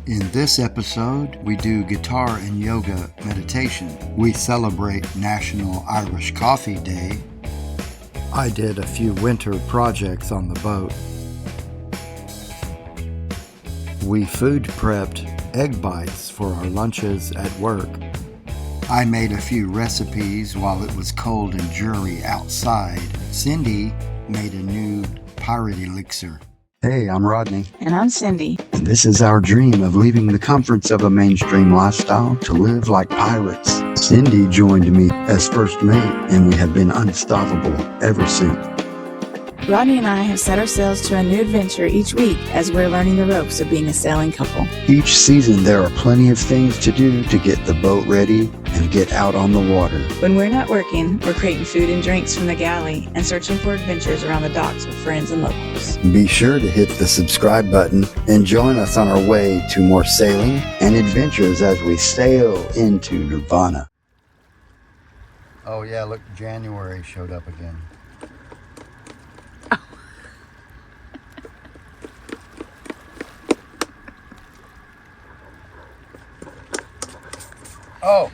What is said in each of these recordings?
In this episode, we do guitar and yoga meditation. We celebrate National Irish Coffee Day. I did a few winter projects on the boat. We food prepped egg bites for our lunches at work. I made a few recipes while it was cold and dreary outside. Cyndi made a new pirate elixir. Hey, I'm Rodney. And I'm Cyndi. And this is our dream of leaving the comforts of a mainstream lifestyle to live like pirates. Cyndi joined me as first mate, and we have been unstoppable ever since. Rodney and I have set ourselves to a new adventure each week as we're learning the ropes of being a sailing couple. Each season, there are plenty of things to do to get the boat ready and get out on the water. When we're not working, we're creating food and drinks from the galley and searching for adventures around the docks with friends and locals. Be sure to hit the subscribe button and join us on our way to more sailing and adventures as we sail into nirvana. Oh yeah, look, January showed up again. Oh!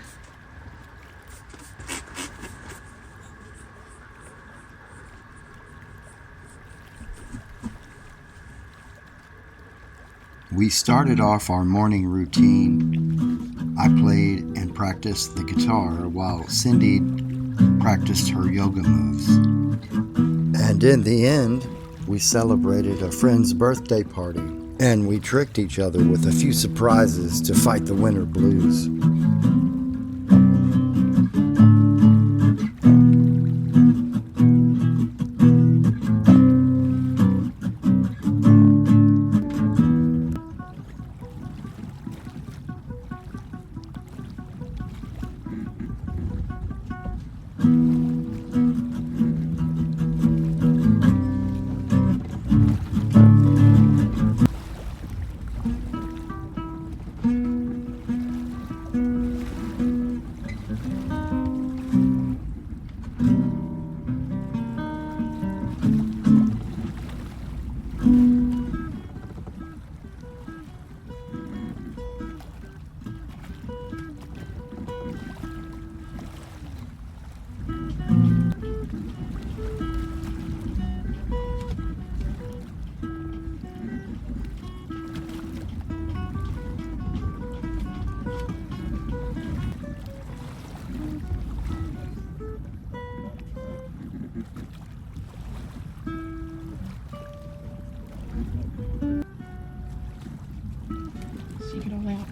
We started off our morning routine. I played and practiced the guitar while Cyndi practiced her yoga moves. And in the end, we celebrated a friend's birthday party, and we tricked each other with a few surprises to fight the winter blues. Shake it all out.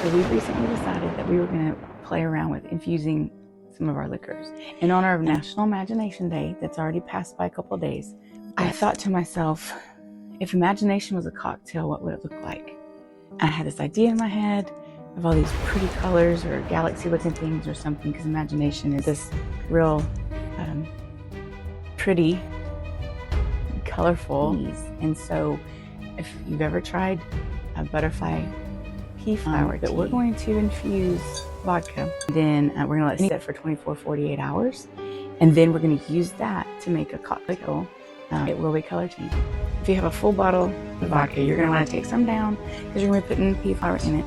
So we've recently decided that we were going to play around with infusing some of our liquors. In honor of National Imagination Day, that's already passed by a couple of days, I thought to myself, if imagination was a cocktail, what would it look like? I had this idea in my head of all these pretty colors or galaxy looking things or something, because imagination is this real pretty, colorful. And so if you've ever tried a butterfly pea flower, that we're going to infuse vodka, then we're going to let it sit for 24-48 hours, and then we're going to use that to make a cocktail. It will be color changing. If you have a full bottle of vodka, you're going to want to take some down because you're going to be putting pea flower in it,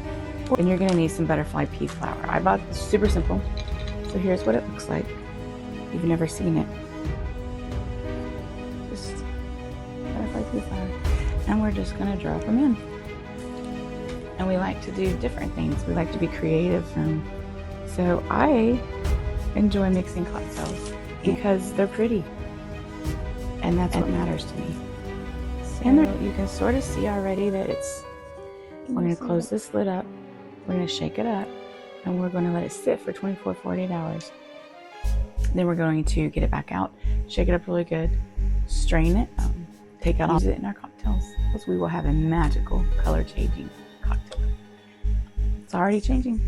and you're going to need some butterfly pea flower. I bought this, super simple. So here's what it looks like. If you've never seen it, just butterfly pea flower, and we're just going to drop them in. And we like to do different things. We like to be creative, and so I enjoy mixing cocktails because they're pretty, and that's what matters to me. And you can sort of see already that we're going to close this lid up, we're going to shake it up, and we're going to let it sit for 24-48 hours. Then we're going to get it back out, shake it up really good, strain it, take out, use it in our cocktails, because we will have a magical color changing cocktail. It's already changing.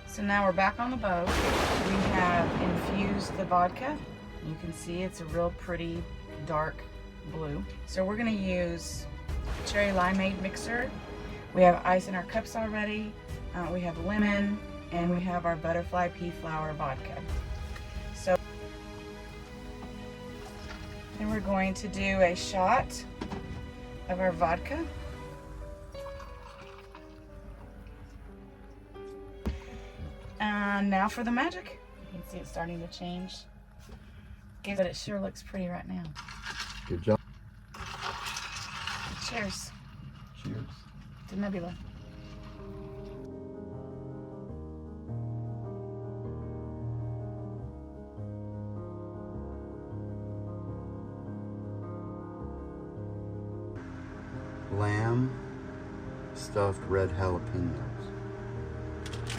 So now we're back on the boat. We have infused the vodka. You can see it's a real pretty dark blue. So we're going to use cherry limeade mixer. We have ice in our cups already. We have lemon, and we have our butterfly pea flower vodka. So then we're going to do a shot of our vodka. Now for the magic. You can see it's starting to change. But it sure looks pretty right now. Good job. Cheers. Cheers. To Nebula. Lamb stuffed red jalapenos.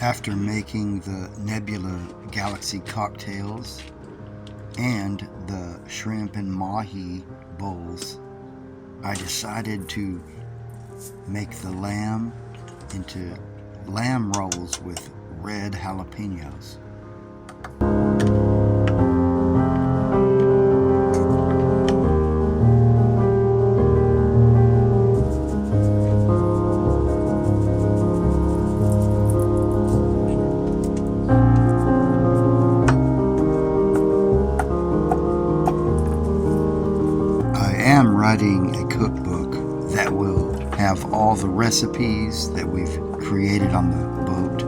After making the Nebula Galaxy cocktails and the shrimp and mahi bowls, I decided to make the lamb into lamb rolls with red jalapenos. Writing a cookbook that will have all the recipes that we've created on the boat.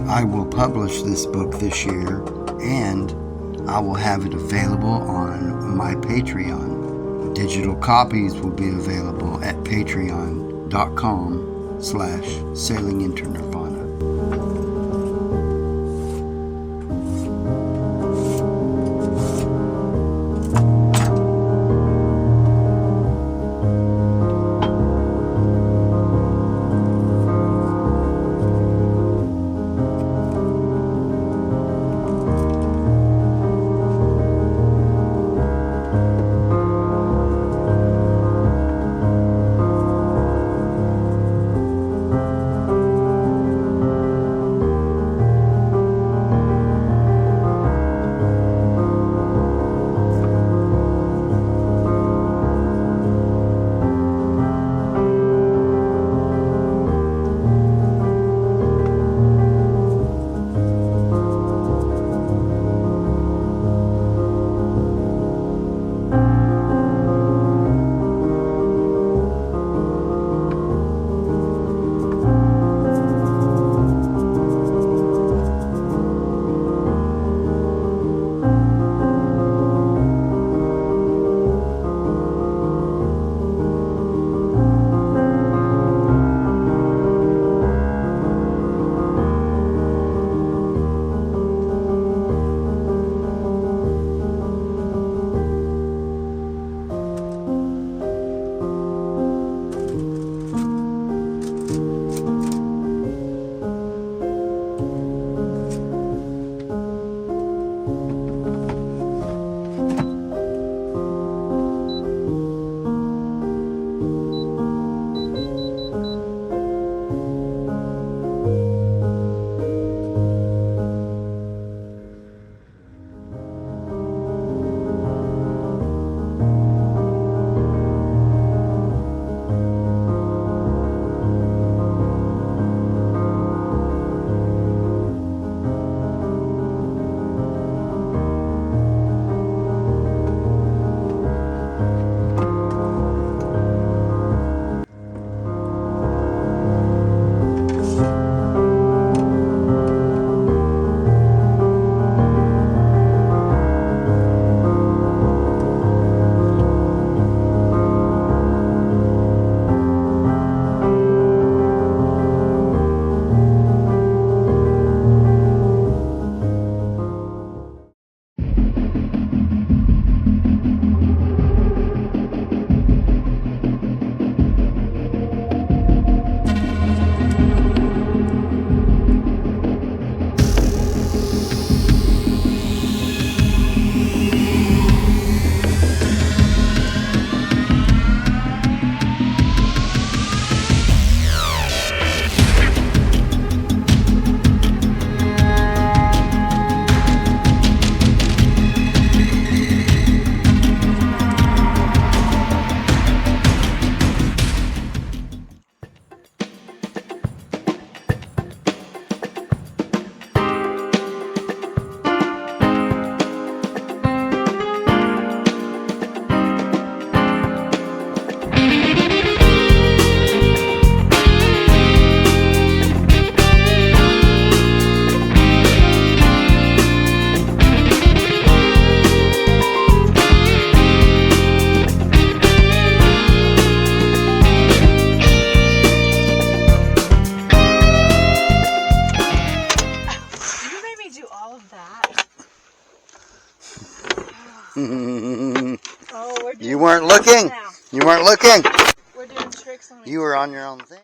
I will publish this book this year, and I will have it available on my Patreon. Digital copies will be available at patreon.com/sailingintonirvana. Oh, we're doing You weren't tricks looking. now. You weren't looking. We're doing tricks on You were on your own thing.